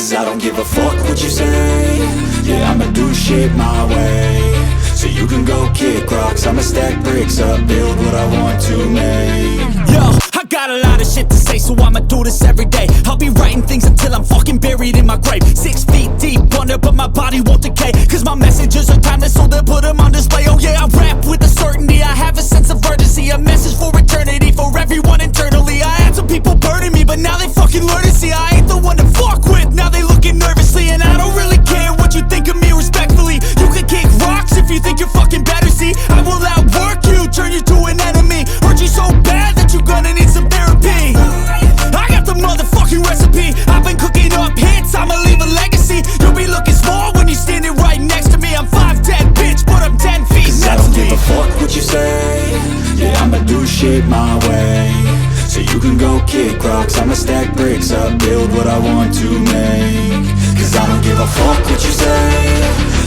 Cause I don't give a fuck what you say. Yeah, I'ma do shit my way. So you can go kick rocks, I'ma stack bricks up, build what I want to make. Yo, I got a lot of shit to say, so I'ma do this every day. I'll be writing things until I'm fucking buried in my grave. 6 feet deep under, but my body won't decay. Cause my messages are timeless, so they'll put them on display. Oh yeah, I rap with a certainty, I have a sense of urgency. A message for eternity, for everyone internally. I had some people burning me, but now they fucking learn to see I ain't the one to fuck with, now they looking nervously. And I don't really care what you think of me, respectfully. You can kick rocks if you think you're fucking better, see. I will outwork you, turn you to an enemy. Hurt you so bad that you're gonna need some therapy. I got the motherfucking recipe, I've been cooking up hits, I'ma leave a legacy. You'll be looking small when you're standing right next to me. I'm 5'10", bitch, but I'm 10 feet. Cause I don't give a fuck what you say. Yeah, I'ma do shit my way. So you can go kick rocks, I'ma stack bricks up, build what I want to make. Cause I don't give a fuck what you say.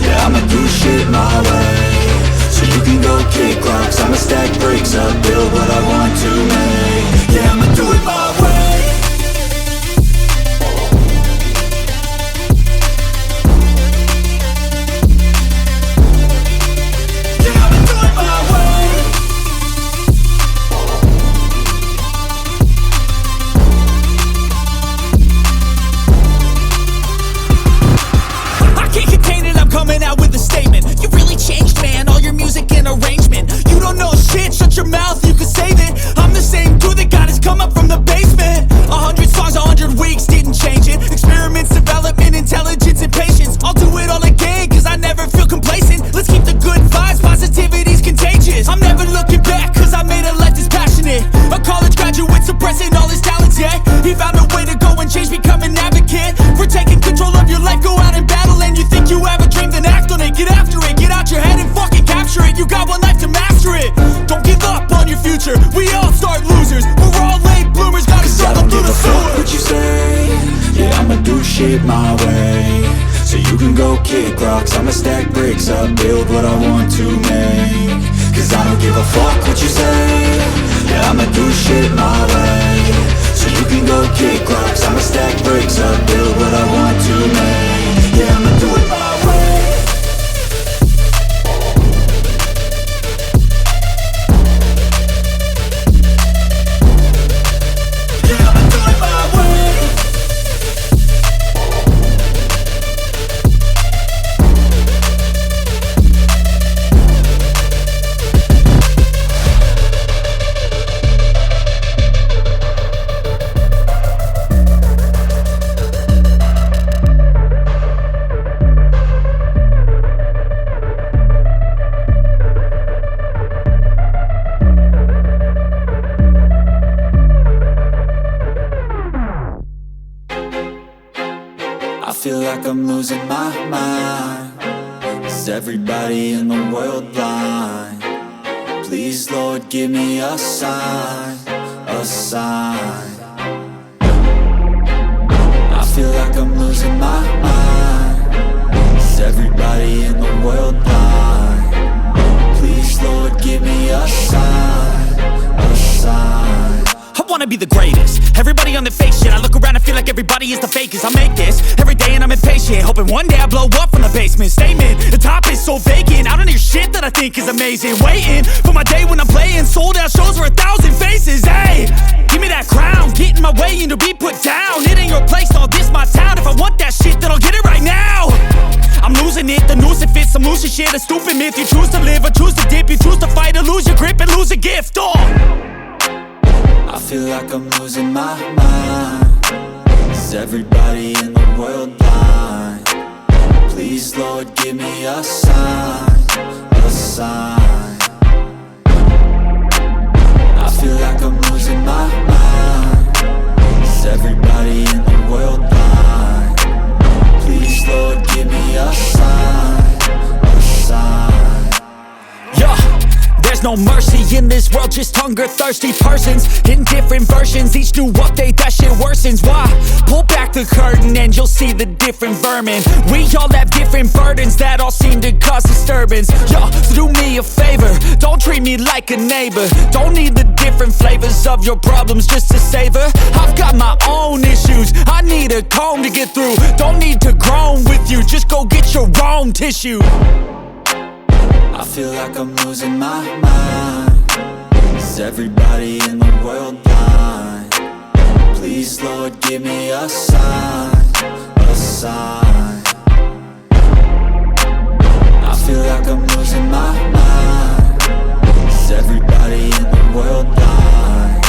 Yeah, I'ma do shit my way. So you can go kick rocks, I'ma stack bricks up, build what I want to make. Yeah, I'ma do it my way. Coming out with a statement. You really changed, man, all your music and arrangement. You don't know shit, shut your mouth, you can save it. I'm the same dude that got his come up from the basement. 100 songs, 100 weeks, didn't change it. Experiments, development, intelligence, and patience. I'll do it all again, cause I never feel complacent. Let's keep the good vibes, positivity's contagious. I'm never looking back, cause I made a life that's passionate. A college graduate suppressing all his talents, yeah. He found a way to go and change, become an advocate. For taking control of your life, go out and battle. And you think you have a dream, then act on it. Get after it, get out your head and fucking capture it. You got one life to master it. Don't give up on your future, we all start losers. We're all late bloomers, gotta struggle through the sewer. What you say? Yeah, I'ma do shit my way. So you can go kick rocks, I'ma stack bricks up, build what I want to make. Cause I don't give a fuck what you say. Yeah, I'ma do shit my way. So you can go kick rocks, I'ma stack bricks up, build what I want to make. Yeah, I'ma do it my way. I feel like I'm losing my mind. Is everybody in the world blind? Please, Lord, give me a sign, a sign. I feel like I'm losing my mind. Is everybody in the world blind? Please, Lord, give me a sign, a sign. I wanna be the greatest. Everybody on their fake shit. I look around and feel like everybody is the fakest. I make this every day and I'm impatient, hoping one day I blow up from the basement. Statement, the top is so vacant. I don't hear shit that I think is amazing. Waiting for my day when I'm playing sold out shows for 1,000 faces. Hey, give me that crown, get in my way and to be put down. It ain't your place, all this my town. If I want that shit, then I'll get it right now. I'm losing it, the noose it fits. I'm losing shit, a stupid myth. You choose to live or choose to dip. You choose to fight or lose your grip and lose a gift. I feel like I'm losing my mind. Is everybody in the world blind? Please, Lord, give me a sign, a sign. I feel like I'm losing my mind. Is everybody in the world blind? Please, Lord, give me a sign, a sign. Yeah, there's no mercy in this this world just hunger-thirsty persons in different versions. Each new update, that shit worsens. Why? Pull back the curtain and you'll see the different vermin. We all have different burdens that all seem to cause disturbance. Yo, so do me a favor, don't treat me like a neighbor. Don't need the different flavors of your problems just to savor. I've got my own issues, I need a comb to get through. Don't need to groan with you, just go get your own tissue. I feel like I'm losing my mind. Is everybody in the world blind? Please, Lord, give me a sign, a sign. I feel like I'm losing my mind. Is everybody in the world blind?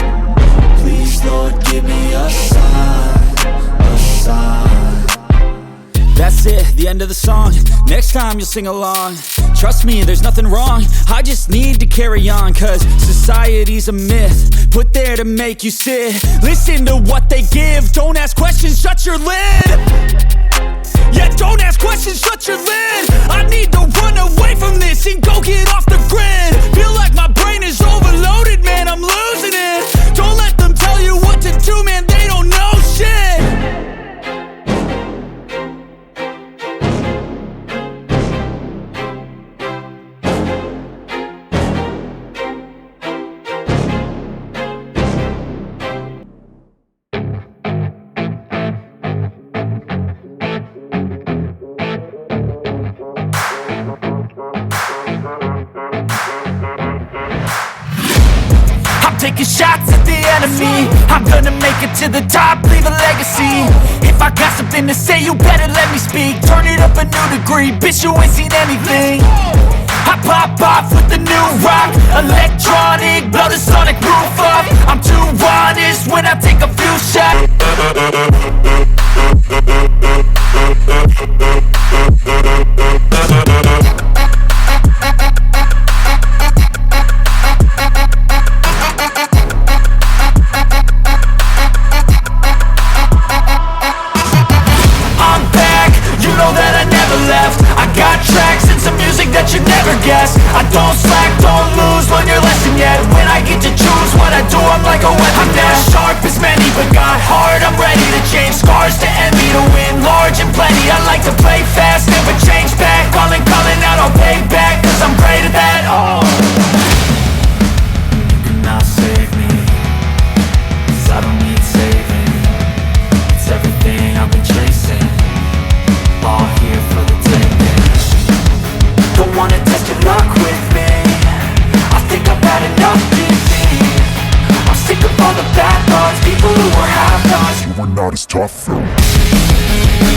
Please, Lord, give me a sign, a sign. That's it, the end of the song. Next time you'll sing along. Trust me, there's nothing wrong, I just need to carry on. Cause society's a myth, put there to make you sit. Listen to what they give, don't ask questions, shut your lid. Yeah, don't ask questions, shut your lid. I need to run away from this and go get off the grid. Feel like my brain is overloaded, man, I'm losing it. Don't let them tell you what to do, man, they don't know shit. Taking shots at the enemy, I'm gonna make it to the top, leave a legacy. If I got something to say, you better let me speak. Turn it up a new degree, bitch, you ain't seen anything. I pop off with the new rock, electronic, blow the sonic roof up. I'm too honest when I take a few shots. That you never guess. I don't slack, don't lose, learn your lesson yet. When I get to choose what I do, I'm like a weapon. I'm not sharp as many, but got hard, I'm ready to change. Scars to envy, to win large and plenty. I like to play fast, never change back. Calling out, I'll pay back, cause I'm great at that. Oh, you cannot save me, cause I don't need saving. It's everything I've been chasing, all here for the taking. Don't wanna test your luck with me, I think I've had enough defeat. I'm sick of all the bad thoughts, people who were have-nots. You were not as tough though.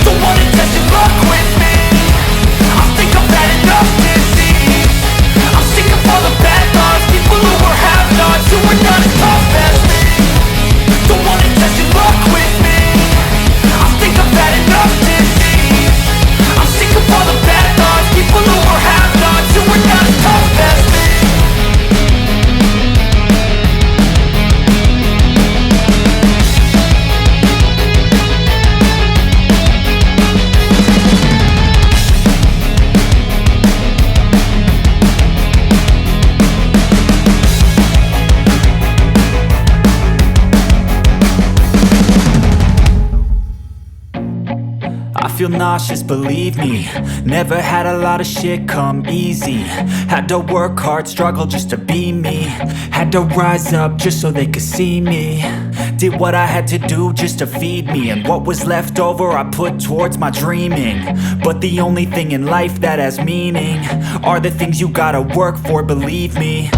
Don't wanna test your luck with me, I think I've had enough defeat. I'm sick of all the bad thoughts, people who were have-nots, who were not as tough as me. Don't wanna test your luck with me, I think I've had enough defeat. I'm sick of all the bad thoughts, people who were have-nots, who were not as tough as me. I feel nauseous, believe me. Never had a lot of shit come easy. Had to work hard, struggle just to be me. Had to rise up just so they could see me. Did what I had to do just to feed me, and what was left over I put towards my dreaming. But the only thing in life that has meaning are the things you gotta work for, believe me.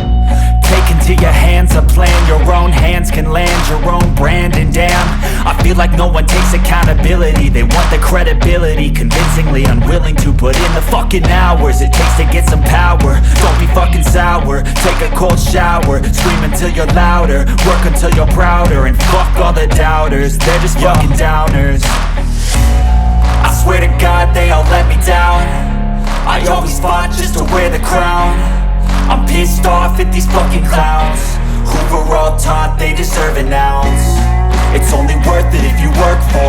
Take into your hands a plan, your own hands can land your own brand. And damn, I feel like no one takes accountability. They want the credibility, convincingly unwilling to put in the fucking hours it takes to get some power. Don't be fucking sour, take a cold shower, scream until you're louder, work until you're prouder. And fuck all the doubters, they're just fucking downers. I swear to God they all let me down. I always fought just to wear the crown. I'm pissed off at these fucking clowns who were all taught they deserve an ounce. It's only worth it if you work for it.